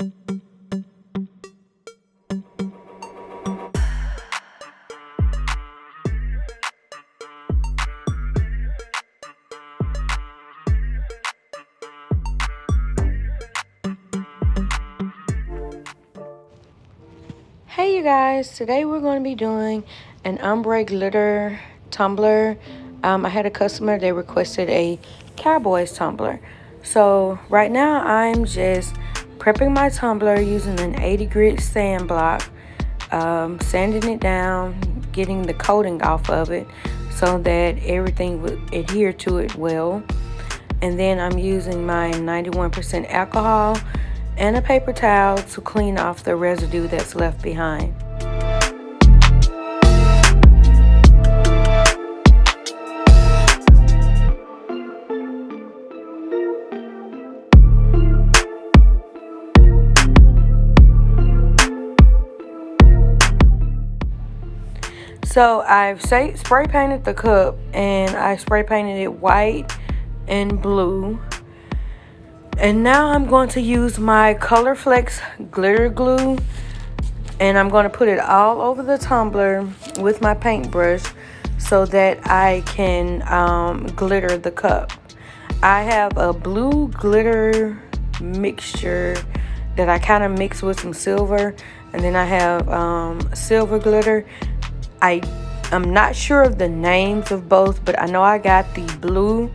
Hey you guys, today we're going to be doing an ombre glitter tumbler. I had a customer, they requested a Cowboys tumbler. So right now I'm just prepping my tumbler using an 80 grit sand block, sanding it down, getting the coating off of it so that everything would adhere to it well. And then I'm using my 91% alcohol and a paper towel to clean off the residue that's left behind. So I've spray painted the cup, and I spray painted it white and blue. And now I'm going to use my Color Flex glitter glue, and I'm going to put it all over the tumbler with my paintbrush so that I can glitter the cup. I have a blue glitter mixture that I kind of mix with some silver, and then I have silver glitter. I'm not sure of the names of both, but I know I got the blue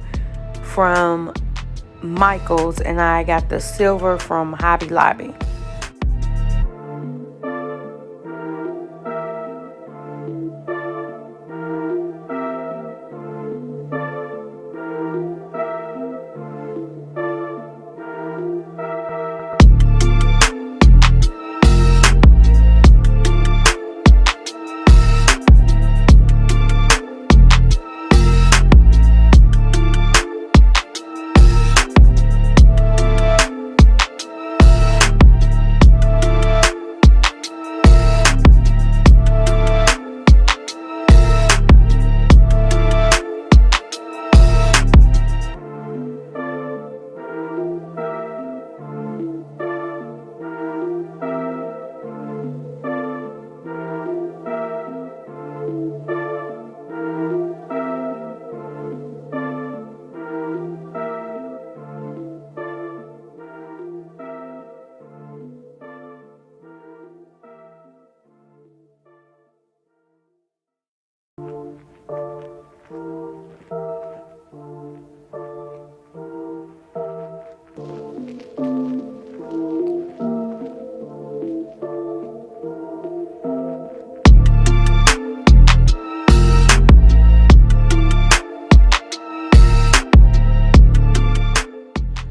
from Michael's and I got the silver from Hobby Lobby.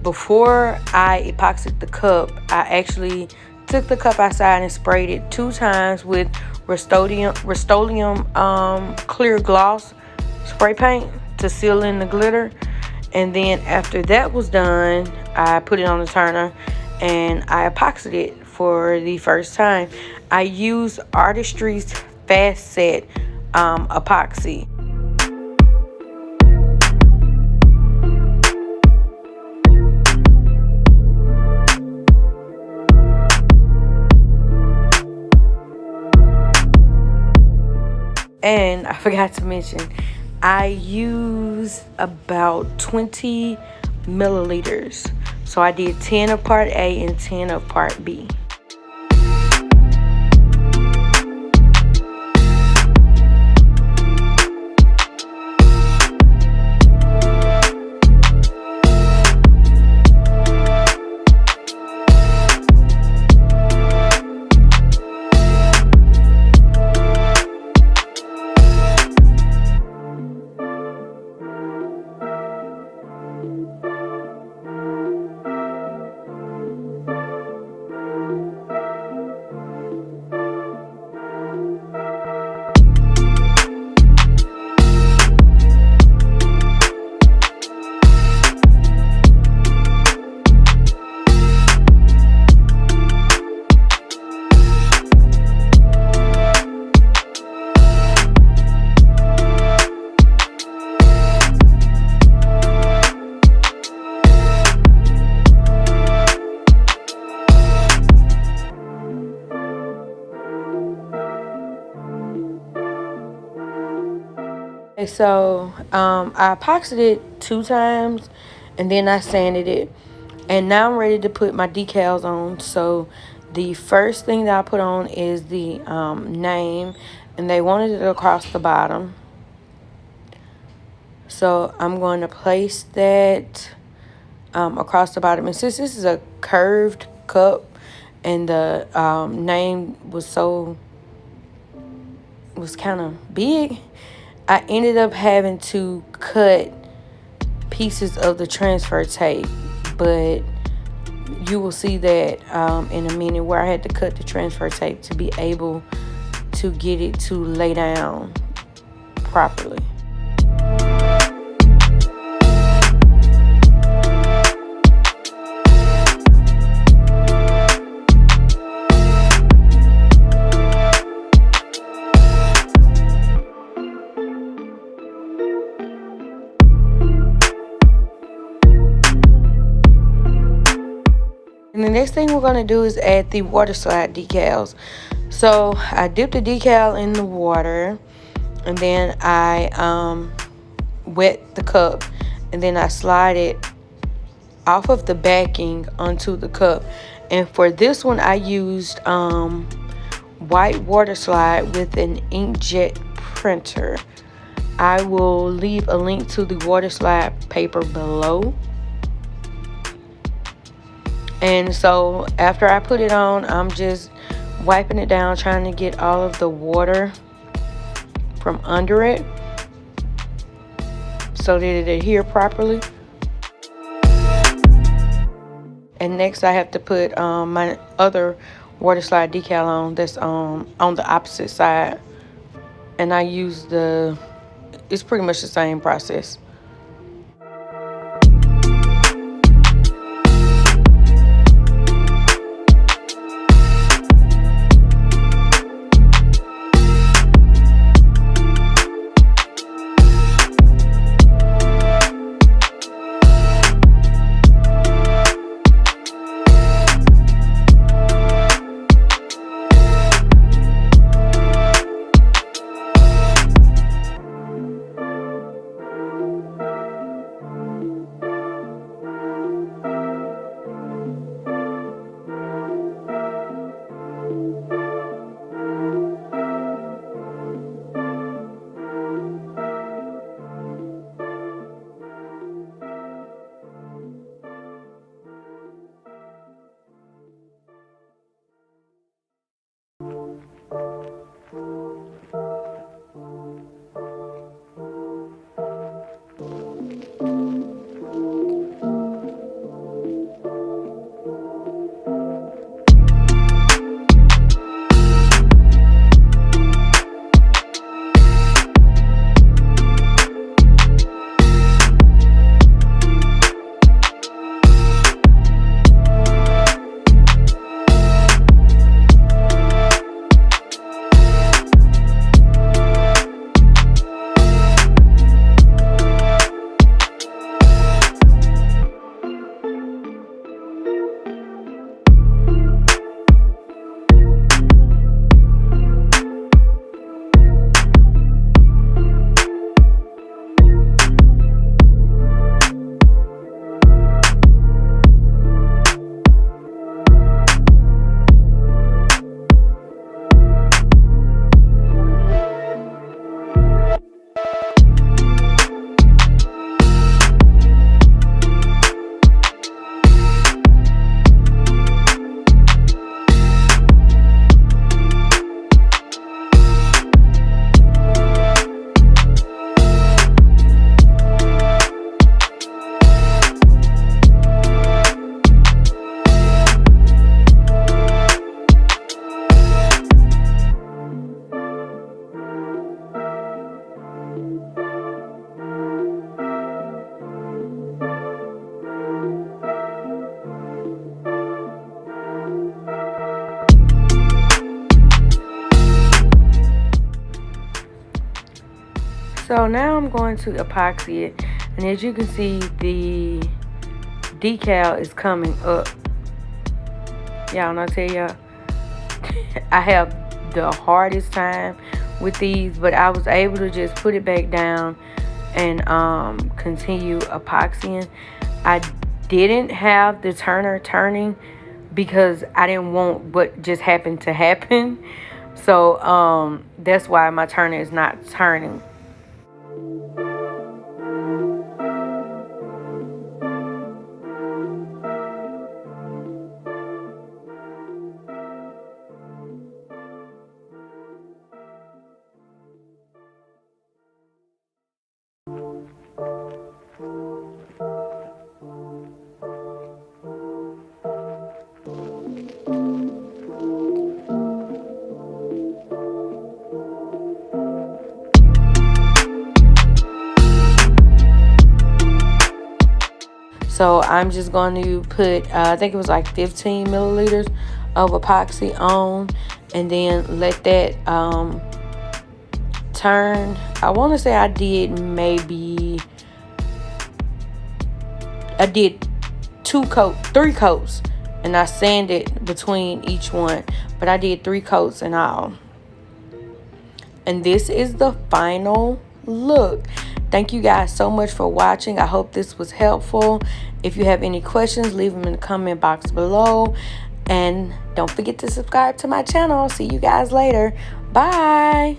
Before I epoxied the cup, I actually took the cup outside and sprayed it 2 times with Rust-Oleum clear gloss spray paint to seal in the glitter. And then after that was done, I put it on the turner and I epoxied it for the first time. I used Artistry's Fast Set epoxy. And I forgot to mention, I use about 20 milliliters. So I did 10 of part A and 10 of part B. Okay, so I epoxied it 2 times and then I sanded it. And now I'm ready to put my decals on. So the first thing that I put on is the name, and they wanted it across the bottom. So I'm going to place that across the bottom. And since this is a curved cup and the name was kind of big, I ended up having to cut pieces of the transfer tape, but you will see that in a minute, where I had to cut the transfer tape to be able to get it to lay down properly. And the next thing we're going to do is add the water slide decals. So I dip the decal in the water, and then I wet the cup, and then I slide it off of the backing onto the cup. And for this one, I used white water slide with an inkjet printer. I will leave a link to the water slide paper below. And so after I put it on, I'm just wiping it down, trying to get all of the water from under it so that it adhere properly. And next I have to put my other water slide decal on that's on the opposite side. And I use it's pretty much the same process. So now I'm going to epoxy it, and as you can see, the decal is coming up. Y'all, I tell y'all, I have the hardest time with these, but I was able to just put it back down and continue epoxying. I didn't have the turner turning because I didn't want what just happened to happen. So that's why my turner is not turning. So I'm just going to put, I think it was like 15 milliliters of epoxy on, and then let that turn. I want to say I did 3 coats, and I sanded between each one, but I did 3 coats and all. And this is the final look. Thank you guys so much for watching. I hope this was helpful. If you have any questions, leave them in the comment box below. And don't forget to subscribe to my channel. See you guys later. Bye.